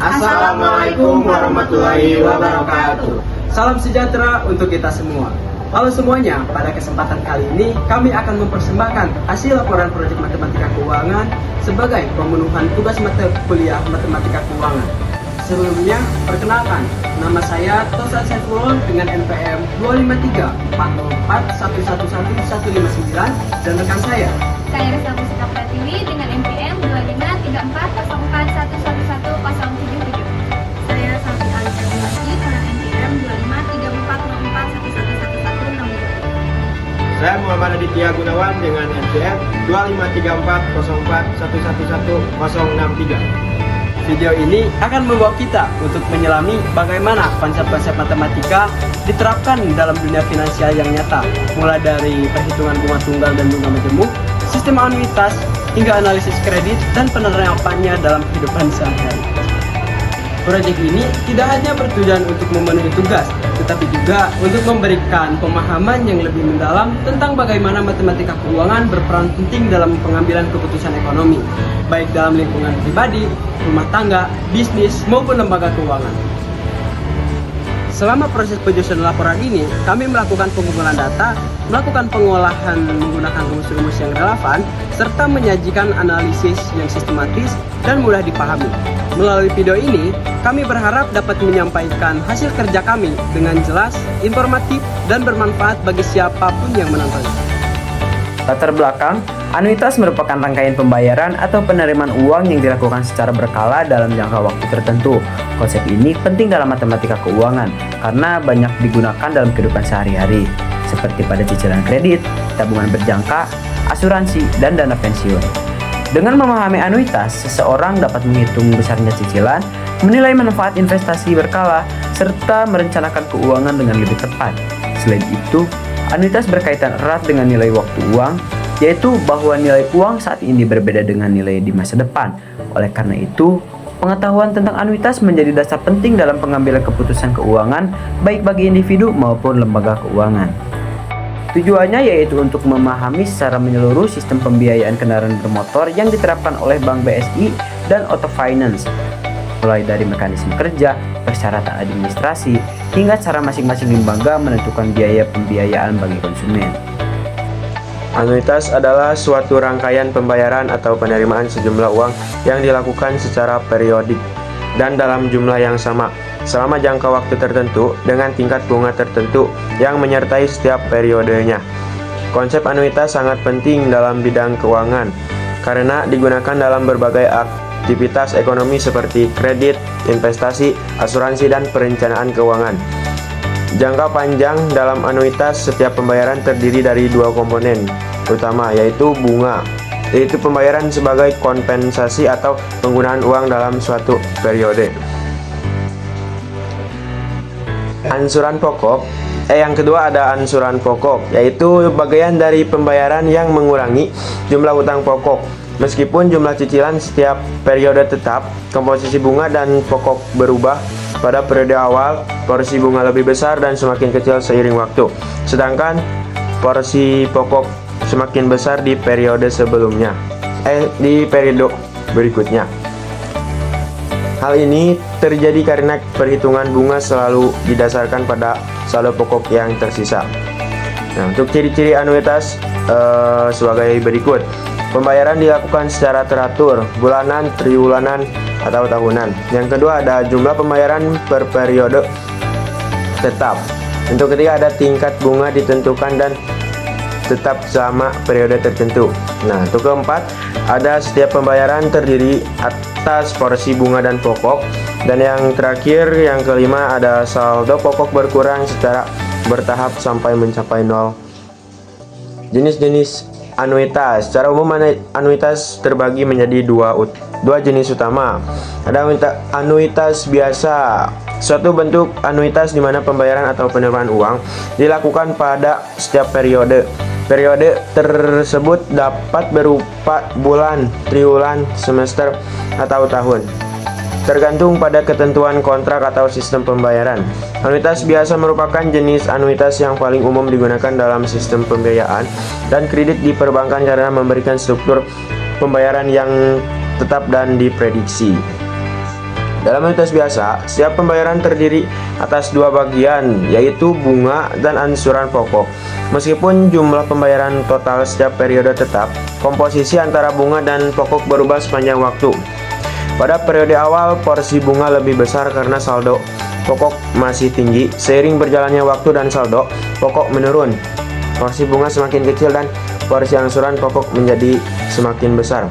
Assalamualaikum warahmatullahi wabarakatuh. Salam sejahtera untuk kita semua. Halo semuanya, pada kesempatan kali ini kami akan mempersembahkan hasil laporan proyek matematika keuangan sebagai pemenuhan tugas mata kuliah matematika keuangan. Sebelumnya, perkenalkan, nama saya Tosan Saifullah dengan NPM 25344111159 dan rekan saya. Saya Resa Musika Pratiwi dengan NPM 2534401111077. Saya Safi Alisa Ulasi dengan NPM 2534411111162. Saya Muhammad Aditya Gunawan dengan NPM 2534401111063. Video ini akan membawa kita untuk menyelami bagaimana konsep-konsep matematika diterapkan dalam dunia finansial yang nyata, mulai dari perhitungan bunga tunggal dan bunga majemuk, sistem anuitas, hingga analisis kredit dan penerapannya dalam kehidupan sehari-hari. Proyek ini tidak hanya bertujuan untuk memenuhi tugas, tetapi juga untuk memberikan pemahaman yang lebih mendalam tentang bagaimana matematika keuangan berperan penting dalam pengambilan keputusan ekonomi, baik dalam lingkungan pribadi, rumah tangga, bisnis, maupun lembaga keuangan. Selama proses penyusunan laporan ini, kami melakukan pengumpulan data, melakukan pengolahan menggunakan rumus-rumus yang relevan, serta menyajikan analisis yang sistematis dan mudah dipahami. Melalui video ini, kami berharap dapat menyampaikan hasil kerja kami dengan jelas, informatif, dan bermanfaat bagi siapapun yang menonton. Latar belakang, anuitas merupakan rangkaian pembayaran atau penerimaan uang yang dilakukan secara berkala dalam jangka waktu tertentu. Konsep ini penting dalam matematika keuangan karena banyak digunakan dalam kehidupan sehari-hari, seperti pada cicilan kredit, tabungan berjangka, asuransi, dan dana pensiun. Dengan memahami anuitas, seseorang dapat menghitung besarnya cicilan, menilai manfaat investasi berkala, serta merencanakan keuangan dengan lebih tepat. Selain itu, anuitas berkaitan erat dengan nilai waktu uang, yaitu bahwa nilai uang saat ini berbeda dengan nilai di masa depan. Oleh karena itu, pengetahuan tentang anuitas menjadi dasar penting dalam pengambilan keputusan keuangan, baik bagi individu maupun lembaga keuangan. Tujuannya yaitu untuk memahami secara menyeluruh sistem pembiayaan kendaraan bermotor yang diterapkan oleh Bank BSI dan Auto Finance, mulai dari mekanisme kerja, persyaratan administrasi, hingga cara masing-masing lembaga menentukan biaya pembiayaan bagi konsumen. Anuitas adalah suatu rangkaian pembayaran atau penerimaan sejumlah uang yang dilakukan secara periodik dan dalam jumlah yang sama selama jangka waktu tertentu dengan tingkat bunga tertentu yang menyertai setiap periodenya. Konsep anuitas sangat penting dalam bidang keuangan karena digunakan dalam berbagai aktivitas ekonomi seperti kredit, investasi, asuransi, dan perencanaan keuangan. Jangka panjang dalam anuitas, setiap pembayaran terdiri dari dua komponen utama, yaitu bunga, yaitu pembayaran sebagai kompensasi atau penggunaan uang dalam suatu periode. Ansuran pokok. Yang kedua ada ansuran pokok, yaitu bagian dari pembayaran yang mengurangi jumlah utang pokok. Meskipun jumlah cicilan setiap periode tetap, komposisi bunga dan pokok berubah. Pada periode awal, porsi bunga lebih besar dan semakin kecil seiring waktu. Sedangkan porsi pokok semakin besar di periode sebelumnya, di periode berikutnya. Hal ini terjadi karena perhitungan bunga selalu didasarkan pada saldo pokok yang tersisa. Nah, untuk ciri-ciri anuitas sebagai berikut. Pembayaran dilakukan secara teratur, bulanan, triwulan, atau tahunan. Yang kedua ada jumlah pembayaran per periode tetap. Untuk ketiga ada tingkat bunga ditentukan dan tetap selama periode tertentu. Nah, untuk keempat ada setiap pembayaran terdiri atas porsi bunga dan pokok. Dan yang terakhir, yang kelima ada saldo pokok berkurang secara bertahap sampai mencapai 0. Jenis-jenis anuitas. Secara umum anuitas terbagi menjadi dua jenis utama. Ada anuitas biasa, suatu bentuk anuitas di mana pembayaran atau penerimaan uang dilakukan pada setiap periode. Periode tersebut dapat berupa bulan, triwulan, semester, atau tahun, tergantung pada ketentuan kontrak atau sistem pembayaran. Anuitas biasa merupakan jenis anuitas yang paling umum digunakan dalam sistem pembiayaan dan kredit di perbankan karena memberikan struktur pembayaran yang tetap dan diprediksi. Dalam anuitas biasa, setiap pembayaran terdiri atas dua bagian, yaitu bunga dan angsuran pokok. Meskipun jumlah pembayaran total setiap periode tetap, komposisi antara bunga dan pokok berubah sepanjang waktu. Pada periode awal, porsi bunga lebih besar karena saldo pokok masih tinggi. Seiring berjalannya waktu dan saldo pokok menurun, porsi bunga semakin kecil dan porsi angsuran pokok menjadi semakin besar.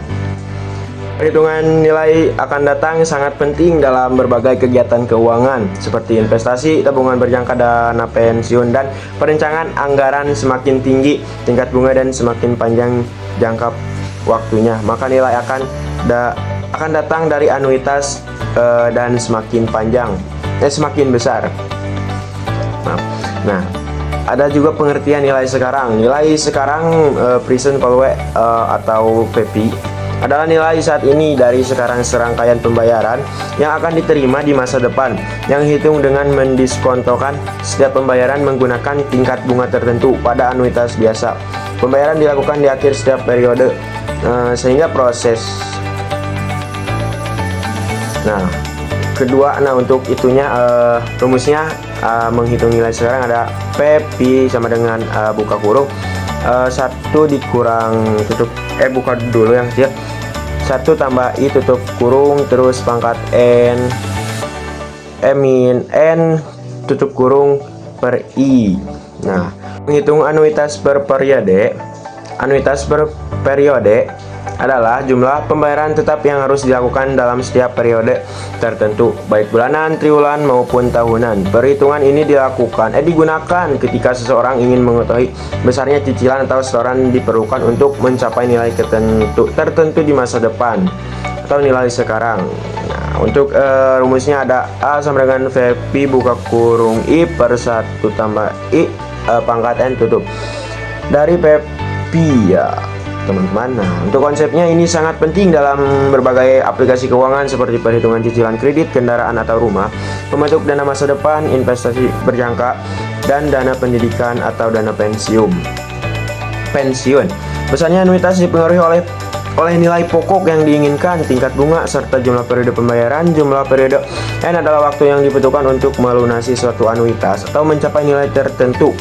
Perhitungan nilai akan datang sangat penting dalam berbagai kegiatan keuangan seperti investasi, tabungan berjangka, dana pensiun, dan perencanaan anggaran. Semakin tinggi tingkat bunga dan semakin panjang jangka waktunya, maka nilai akan datang dari anuitas dan semakin besar. Nah, ada juga pengertian nilai sekarang. Nilai sekarang present value atau PV adalah nilai saat ini dari sekarang serangkaian pembayaran yang akan diterima di masa depan, yang hitung dengan mendiskontokan setiap pembayaran menggunakan tingkat bunga tertentu. Pada anuitas biasa, pembayaran dilakukan di akhir setiap periode, sehingga proses. Nah, untuk itunya rumusnya menghitung nilai sekarang ada PV sama dengan buka kurung 1 dikurang tutup buka dulu yang kecil, 1 tambah I tutup kurung terus pangkat N min N tutup kurung per I. Nah, menghitung anuitas per periode. Anuitas per periode adalah jumlah pembayaran tetap yang harus dilakukan dalam setiap periode tertentu, baik bulanan, triwulan, maupun tahunan. Perhitungan ini digunakan ketika seseorang ingin mengetahui besarnya cicilan atau setoran diperlukan untuk mencapai nilai tertentu di masa depan atau nilai sekarang. Nah, untuk rumusnya ada A sama dengan VP buka kurung I per 1 tambah I pangkat N tutup dari PP ya teman-teman. Nah, untuk konsepnya ini sangat penting dalam berbagai aplikasi keuangan seperti perhitungan cicilan kredit, kendaraan atau rumah, pembentuk dana masa depan, investasi berjangka, dan dana pendidikan atau dana pensiun. Besarnya anuitas dipengaruhi oleh nilai pokok yang diinginkan, tingkat bunga, serta jumlah periode pembayaran. Jumlah periode N adalah waktu yang dibutuhkan untuk melunasi suatu anuitas atau mencapai nilai tertentu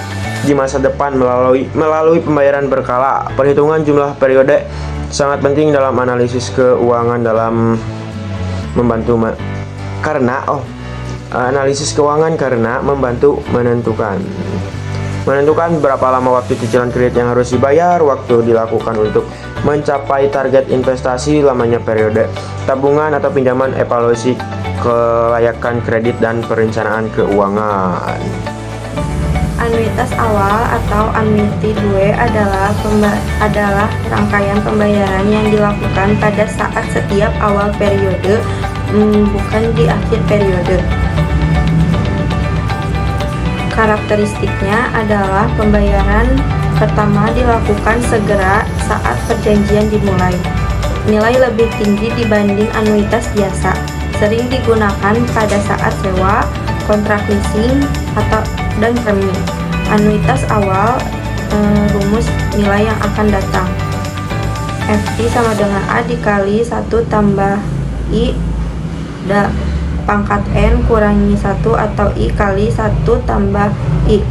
di masa depan melalui pembayaran berkala. Perhitungan jumlah periode sangat penting dalam analisis keuangan dalam membantu analisis keuangan karena membantu menentukan berapa lama waktu cicilan kredit yang harus dibayar, waktu dilakukan untuk mencapai target investasi, lamanya periode tabungan atau pinjaman, evaluasi kelayakan kredit, dan perencanaan keuangan. Anuitas awal atau annuity due adalah rangkaian pembayaran yang dilakukan pada saat setiap awal periode, bukan di akhir periode. Karakteristiknya adalah pembayaran pertama dilakukan segera saat perjanjian dimulai. Nilai lebih tinggi dibanding anuitas biasa. Sering digunakan pada saat sewa, kontrak leasing, dan premi. Anuitas awal, rumus nilai yang akan datang. FT sama dengan A dikali 1 tambah I pangkat N kurangi 1 atau I kali 1 tambah I.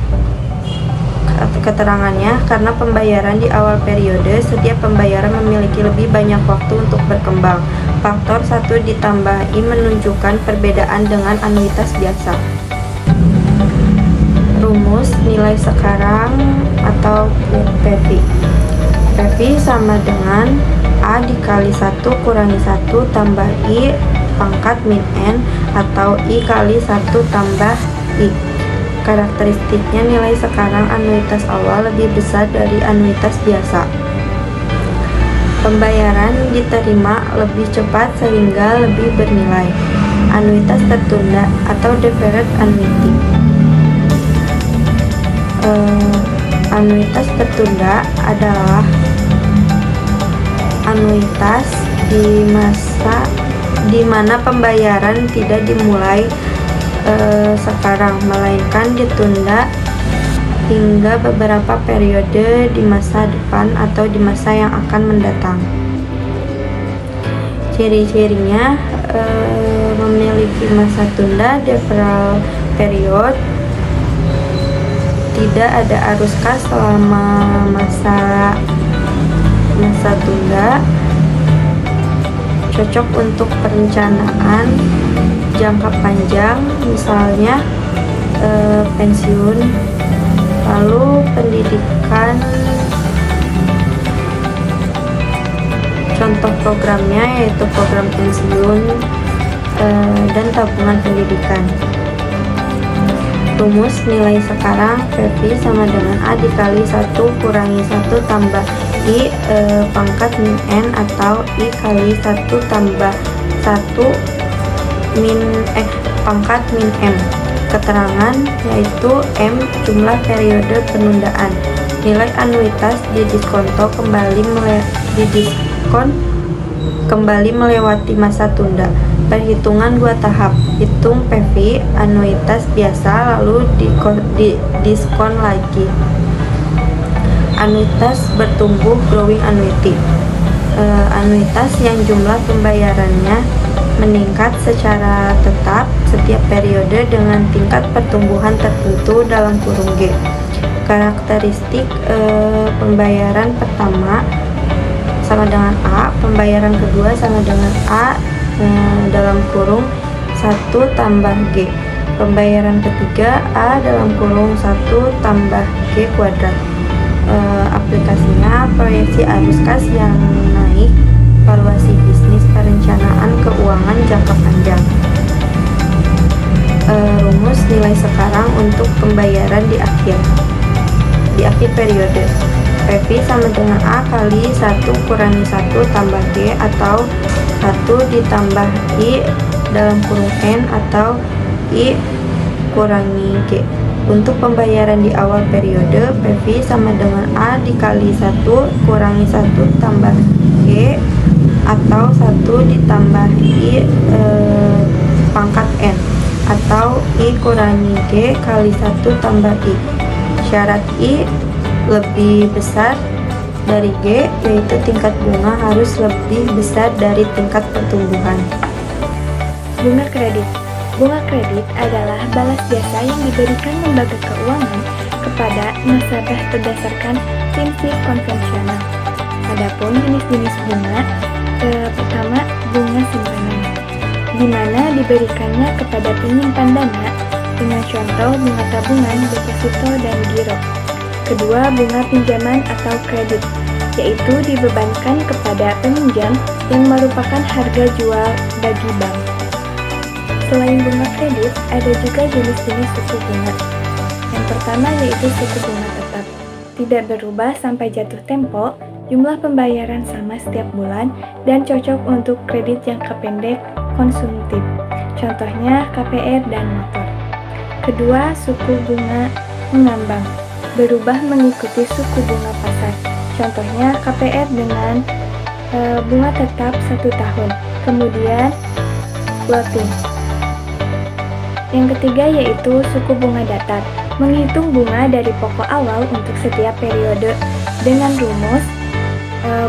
Keterangannya, karena pembayaran di awal periode, setiap pembayaran memiliki lebih banyak waktu untuk berkembang. Faktor 1 ditambah I menunjukkan perbedaan dengan anuitas biasa. Rumus nilai sekarang atau PV. PV sama dengan A dikali 1 kurangi 1 tambah I pangkat min N atau I kali 1 tambah I. Karakteristiknya, nilai sekarang anuitas awal lebih besar dari anuitas biasa. Pembayaran diterima lebih cepat sehingga lebih bernilai. Anuitas tertunda atau deferred annuity. Anuitas tertunda adalah anuitas di mana pembayaran tidak dimulai sekarang, melainkan ditunda hingga beberapa periode di masa depan atau di masa yang akan mendatang. Ciri-cirinya memiliki masa tunda deferral period. Tidak ada arus kas selama masa tunda. Cocok untuk perencanaan jangka panjang, misalnya pensiun. Lalu pendidikan, contoh programnya yaitu program pensiun dan tabungan pendidikan. Rumus nilai sekarang PV sama dengan A dikali 1 kurangi 1 tambah I pangkat min N atau I kali 1 tambah 1 pangkat min M. Keterangan yaitu M jumlah periode penundaan. Nilai anuitas didiskonto kembali melewati masa tunda. Perhitungan 2 tahap. Hitung PV anuitas biasa lalu diskon lagi. Anuitas bertumbuh growing annuity. Anuitas yang jumlah pembayarannya meningkat secara tetap setiap periode dengan tingkat pertumbuhan tertentu dalam kurung G. Karakteristik pembayaran pertama sama dengan A, pembayaran kedua sama dengan A dalam kurung 1 tambah G. Pembayaran ketiga A dalam kurung 1 tambah G kuadrat. Aplikasinya proyeksi arus kas yang naik, valuasi bisnis, perencanaan keuangan jangka panjang. Rumus nilai sekarang untuk pembayaran di akhir periode. PV sama dengan A kali 1 kurangi 1 tambah G atau 1 ditambah I dalam kurung N atau I kurangi G. Untuk pembayaran di awal periode, PV sama dengan A dikali 1 kurangi 1 tambah G atau 1 ditambah I pangkat N atau I kurangi G kali 1 tambah I. Syarat I lebih besar dari G, yaitu tingkat bunga harus lebih besar dari tingkat pertumbuhan. Bunga kredit. Bunga kredit adalah balas jasa yang diberikan lembaga keuangan kepada nasabah berdasarkan prinsip konvensional. Adapun jenis-jenis bunga, pertama bunga simpanan, di mana diberikannya kepada penyimpan dana dengan contoh bunga tabungan, deposito, dan giro. Kedua, bunga pinjaman atau kredit, yaitu dibebankan kepada peminjam yang merupakan harga jual bagi bank. Selain bunga kredit, ada juga jenis-jenis suku bunga. Yang pertama yaitu suku bunga tetap, tidak berubah sampai jatuh tempo, jumlah pembayaran sama setiap bulan, dan cocok untuk kredit jangka pendek konsumtif. Contohnya KPR dan motor. Kedua, suku bunga mengambang, berubah mengikuti suku bunga pasar. Contohnya KPR dengan bunga tetap 1 tahun, kemudian floating. Yang ketiga yaitu suku bunga datar, menghitung bunga dari pokok awal untuk setiap periode dengan rumus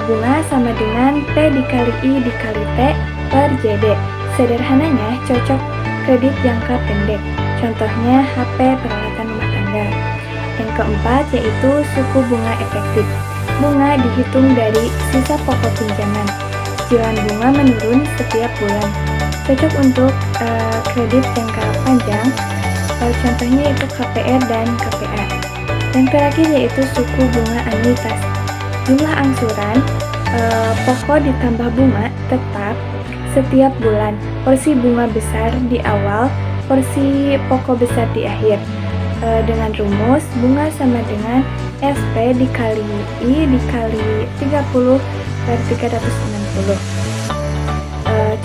bunga sama dengan P dikali I dikali T per JD. Sederhananya cocok kredit jangka pendek, contohnya HP peralatan rumah tangga. Yang keempat yaitu suku bunga efektif, bunga dihitung dari sisa pokok pinjaman. Cicilan bunga menurun setiap bulan, cocok untuk kredit jangka panjang, contohnya yaitu KPR dan KPA. Yang terakhir yaitu suku bunga anuitas, jumlah angsuran pokok ditambah bunga tetap setiap bulan, porsi bunga besar di awal, porsi pokok besar di akhir. Dengan rumus bunga sama dengan SP dikali I dikali 30 per 360.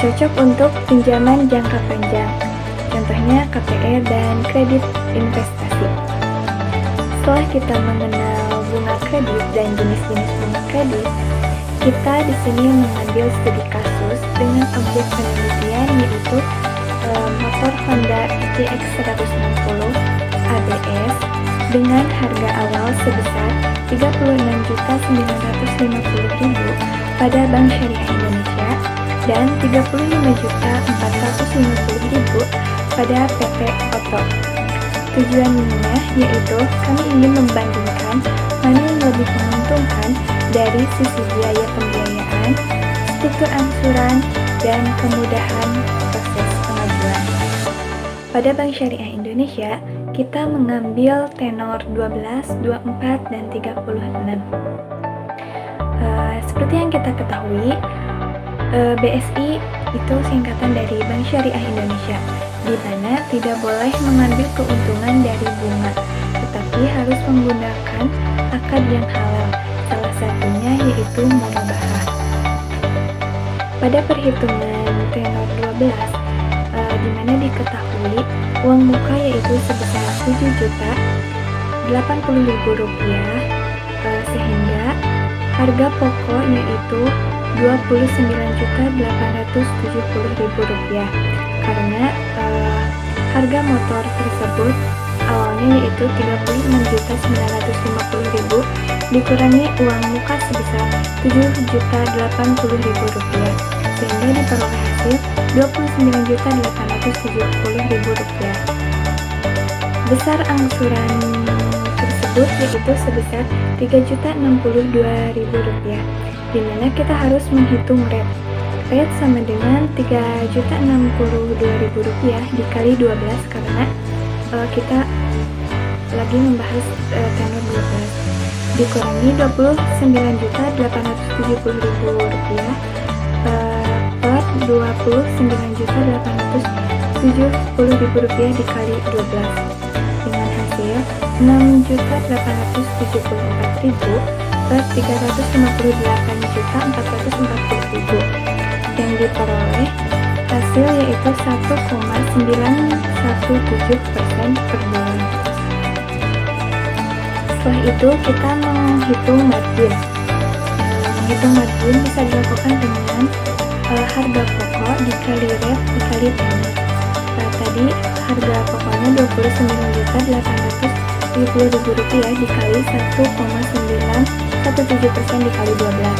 Cocok untuk pinjaman jangka panjang, contohnya KPR dan kredit investasi. Setelah kita mengenal bunga kredit dan jenis-jenis bunga kredit, kita di sini mengambil studi kasus dengan objek penelitian yaitu motor Honda GX 160 ABS dengan harga awal sebesar Rp36.950.000 pada Bank Syariah Indonesia dan 35.450.000 pada PT Oto. Tujuannya yaitu kami ingin membandingkan mana yang lebih menguntungkan dari sisi biaya pembiayaan, struktur angsuran, dan kemudahan proses pengajuan. Pada Bank Syariah Indonesia, kita mengambil tenor 12, 24, dan 36. Seperti yang kita ketahui, BSI itu singkatan dari Bank Syariah Indonesia, di mana tidak boleh mengambil keuntungan dari bunga, tetapi harus menggunakan akad yang halal, salah satunya yaitu murabahah. Pada perhitungan tenor 12, di mana diketahui uang muka yaitu sebesar Rp7.080.000, sehingga harga pokok yaitu Rp29.870.000, karena harga motor tersebut awalnya yaitu Rp36.950.000 dikurangi uang muka sebesar Rp7.080.000, sehingga diperoleh hasil Rp29.870.000. Besar angsuran tersebut yaitu sebesar Rp3.062.000, di mana kita harus menghitung rate. Rate sama dengan Rp3.062.000 dikali 12, karena kita lagi membahas tenor 12, dikurangi Rp29.870.000 per Rp29.870.000 dikali 12, dengan hasil Rp6.874.000 per Rp358.440.000, yang diperoleh hasil yaitu 1,917% per bulan. Setelah itu kita menghitung margin. Menghitung margin bisa dilakukan dengan harga pokok dikali rate dikali tenor. Tadi harga pokoknya Rp29.870.000 dikali 1,917% dikali 12,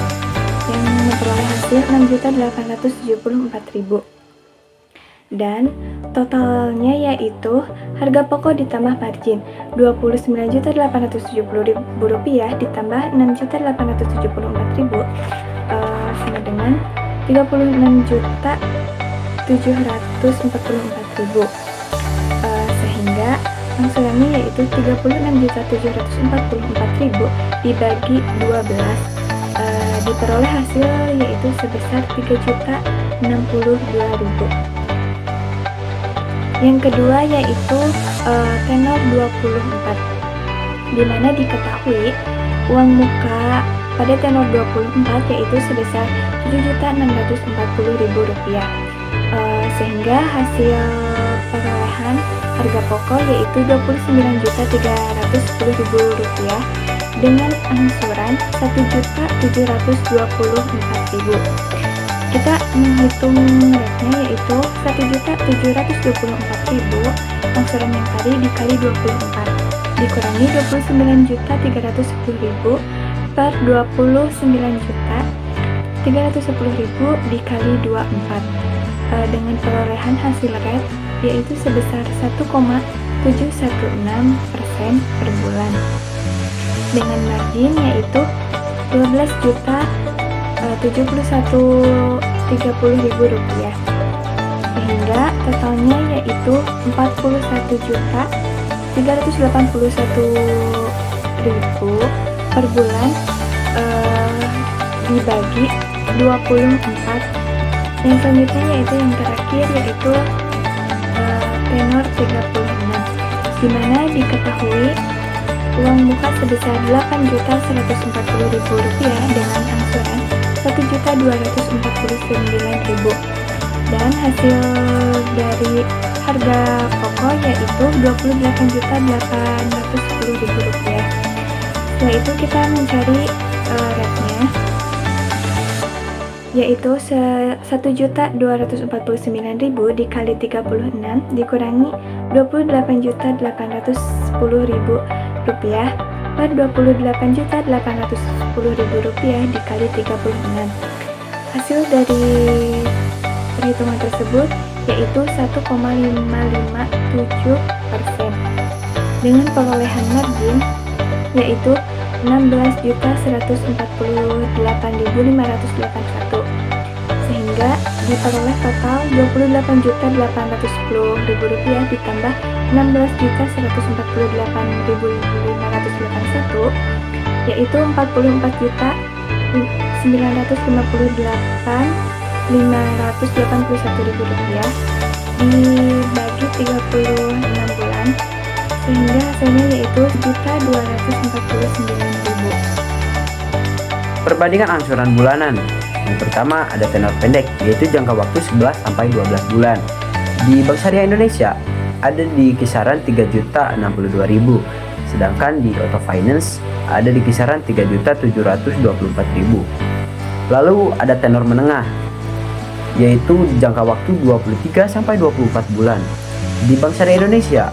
yang memperoleh hasil Rp6.874.000. Dan totalnya yaitu harga pokok ditambah margin Rp29.870.000 ditambah Rp6.874.000 sama dengan Rp36.744.000, sehingga angsurannya yaitu Rp36.744.000 dibagi 12, diperoleh hasil yaitu sebesar Rp3.062.000. Yang kedua yaitu tenor 24, di mana diketahui uang muka pada tenor 24 yaitu sebesar Rp7.640.000, sehingga hasil perolehan harga pokok yaitu Rp29.310.000 dengan angsuran Rp1.724.000. Kita menghitung rate-nya yaitu Rp1.724.000 angsuran yang tadi dikali 24, dikurangi Rp29.310.000 per Rp29.310.000 dikali 24, dengan perolehan hasil rate yaitu sebesar 1,716% per bulan, dengan margin yaitu Rp12.071.30.000, sehingga totalnya yaitu Rp41.381.000 per bulan dibagi 24. Yang selanjutnya yaitu yang terakhir yaitu tenor 36, di mana diketahui uang muka sebesar Rp8.140.000 dengan angsuran Rp1.249.000, dan hasil dari harga pokok yaitu Rp28.810.000. Setelah itu kita mencari rate-nya yaitu Rp1.249.000 dikali 36 dikurangi Rp28.810.000 per Rp28.810.000 dikali 36, Hasil dari perhitungan tersebut yaitu 1,557% dengan perolehan margin yaitu 16.148.581 sehingga diperoleh total Rp28.810.000 ditambah 16.148.581 yaitu Rp49.958.581 dibagi 36 bulan sehingga hasilnya yaitu 1.249.000. Perbandingan angsuran bulanan. Yang pertama ada tenor pendek, yaitu jangka waktu 11 sampai 12 bulan. Di Bank Syariah Indonesia ada di kisaran 3.062.000, sedangkan di Auto Finance ada di kisaran 3.724.000. Lalu ada tenor menengah, yaitu jangka waktu 23 sampai 24 bulan. Di Bank Syariah Indonesia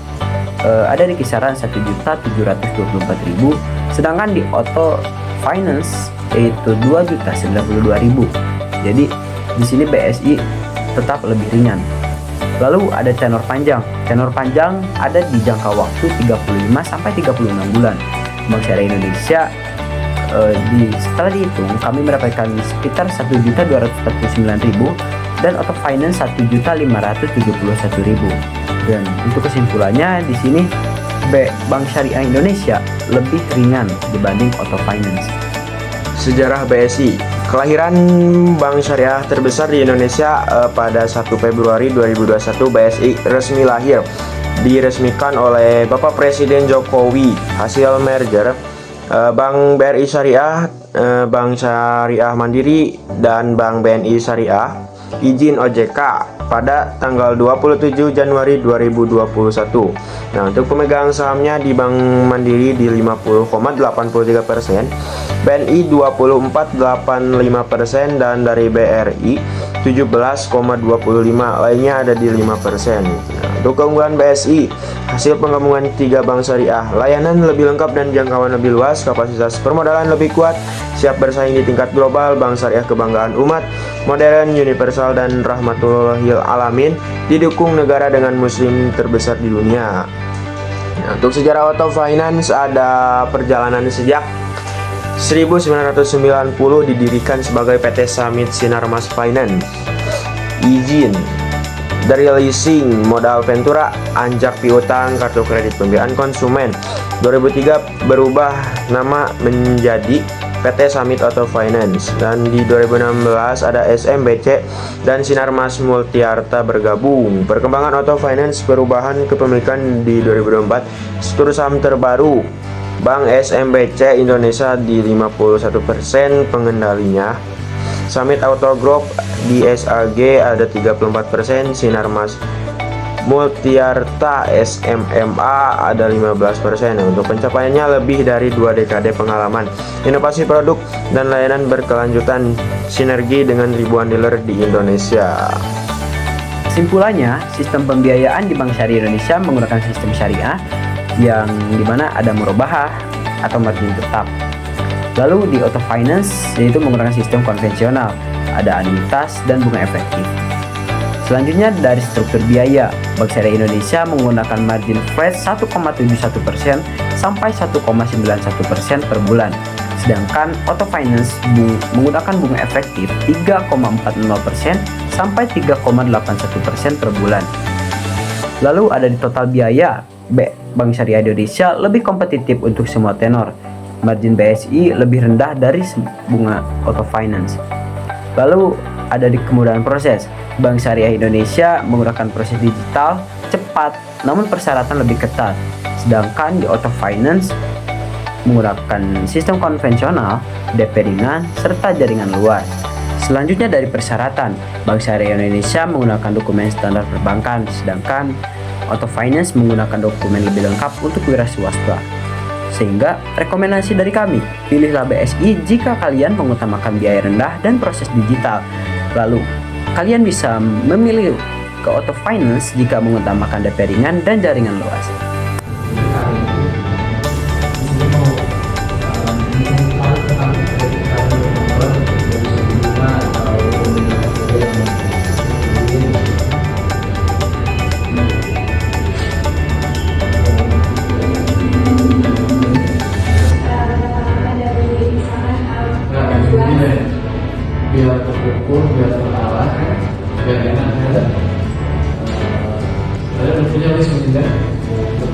ada di kisaran 1.724.000, sedangkan di Auto Finance yaitu 2.092.000. Jadi di sini BSI tetap lebih ringan. Lalu ada tenor panjang. Tenor panjang ada di jangka waktu 35 sampai 36 bulan. Bank Syariah Indonesia setelah dihitung kami mendapatkan sekitar 1.249.000 dan Auto Finance 1.571.000. Dan untuk kesimpulannya di sini Bank Syariah Indonesia lebih ringan dibanding Auto Finance. Sejarah BSI. Kelahiran bank syariah terbesar di Indonesia pada 1 Februari 2021, BSI resmi lahir. Diresmikan oleh Bapak Presiden Jokowi. Hasil merger Bank BRI Syariah, Bank Syariah Mandiri, dan Bank BNI Syariah izin OJK pada tanggal 27 Januari 2021. Nah, untuk pemegang sahamnya di Bank Mandiri di 50,83%, BNI 24,85%, dan dari BRI 17,25%, lainnya ada di 5%. Nah, untuk keunggulan BSI, hasil penggabungan 3 bank syariah, layanan lebih lengkap dan jangkauan lebih luas, kapasitas permodalan lebih kuat, siap bersaing di tingkat global, bank syariah kebanggaan umat, modern, universal, dan rahmatul alamin, didukung negara dengan muslim terbesar di dunia. Nah, untuk sejarah Auto Finance ada perjalanan sejak 1990 didirikan sebagai PT Summit Sinarmas Finance. Izin dari leasing, modal ventura, anjak piutang, kartu kredit pembiayaan konsumen. 2003 berubah nama menjadi PT Summit Auto Finance, dan di 2016 ada SMBC dan Sinarmas Multiarta bergabung. Perkembangan Auto Finance, perubahan kepemilikan di 2024, struktur saham terbaru Bank SMBC Indonesia di 51% pengendalinya. Summit Auto Group di SAG ada 34%, Sinarmas Multiarta SMMA ada 15%. Untuk pencapaiannya lebih dari 2 dekade pengalaman, inovasi produk dan layanan berkelanjutan, sinergi dengan ribuan dealer di Indonesia. Kesimpulannya, sistem pembiayaan di Bank Syariah Indonesia menggunakan sistem syariah yang dimana ada murabahah atau margin tetap. Lalu di Auto Finance yaitu menggunakan sistem konvensional, ada anuitas dan bunga efektif. Selanjutnya dari struktur biaya, Bank Syariah Indonesia menggunakan margin flat 1,71% sampai 1,91% per bulan. Sedangkan Auto Finance menggunakan bunga efektif 3,40% sampai 3,81% per bulan. Lalu ada di total biaya, Bank Syariah Indonesia lebih kompetitif untuk semua tenor. Margin BSI lebih rendah dari bunga Auto Finance. Lalu ada di kemudahan proses, Bank Syariah Indonesia menggunakan proses digital cepat namun persyaratan lebih ketat. Sedangkan di Auto Finance menggunakan sistem konvensional, DP ringan, serta jaringan luas. Selanjutnya dari persyaratan, Bank Syariah Indonesia menggunakan dokumen standar perbankan, sedangkan Auto Finance menggunakan dokumen lebih lengkap untuk wira swasta. Sehingga rekomendasi dari kami, pilihlah BSI jika kalian mengutamakan biaya rendah dan proses digital. Lalu, kalian bisa memilih ke Auto Finance jika mengutamakan DP ringan dan jaringan luas. tentunya harus menindak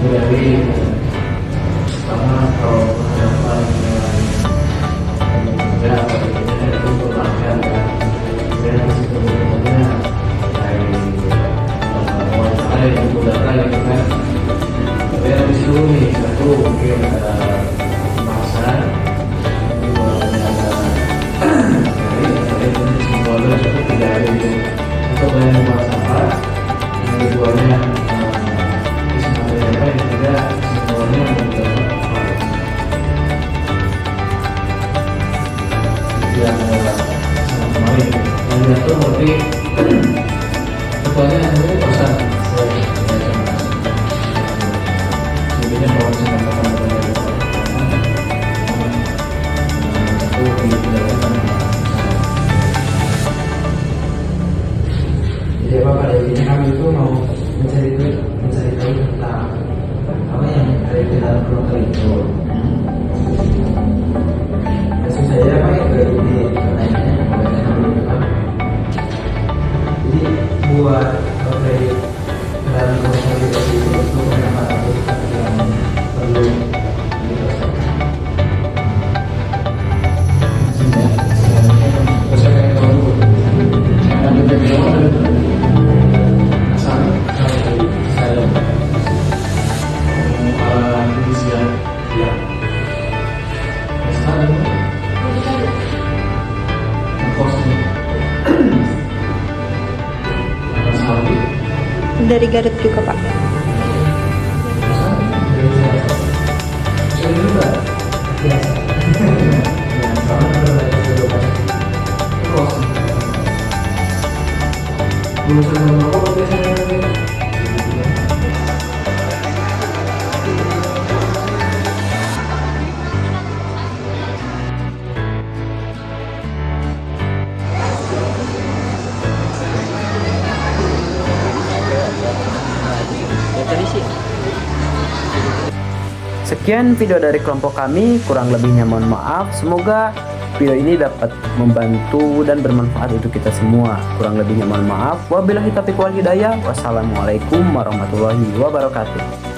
dari pertama kalau berhadapan dengan kerja atau kerja itu perlahan dan risiko berikutnya dari wawancara yang data gitu kan. Tapi habis itu nih satu mungkin ada kemasan, semuanya cukup tidak ada itu untuk yang masalah. Yang keduanya semuanya apa yang tidak semuanya menggunakan yang sangat kemarin yang jatuh berarti keduanya yang itu pasang sebenarnya kalau misalnya katakan satu dijalankan. Jadi apa pada intinya kami itu mau mencari tahu tentang apa yang ada di dalam kelompok itu. Maksud saya apa yang ke ini pertanyaannya buatnya kami itu kan. Jadi buat dari dalam konsolidasi itu kenapa harus yang perlu dipersiapkan. Saya pengen tahu dulu. Yang ada di bawah Dari Garut juga, Pak. Sekian video dari kelompok kami, kurang lebihnya mohon maaf. Semoga video ini dapat membantu dan bermanfaat untuk kita semua. Kurang lebihnya mohon maaf. Wabillahi taufiq wal hidayah. Wassalamualaikum warahmatullahi wabarakatuh.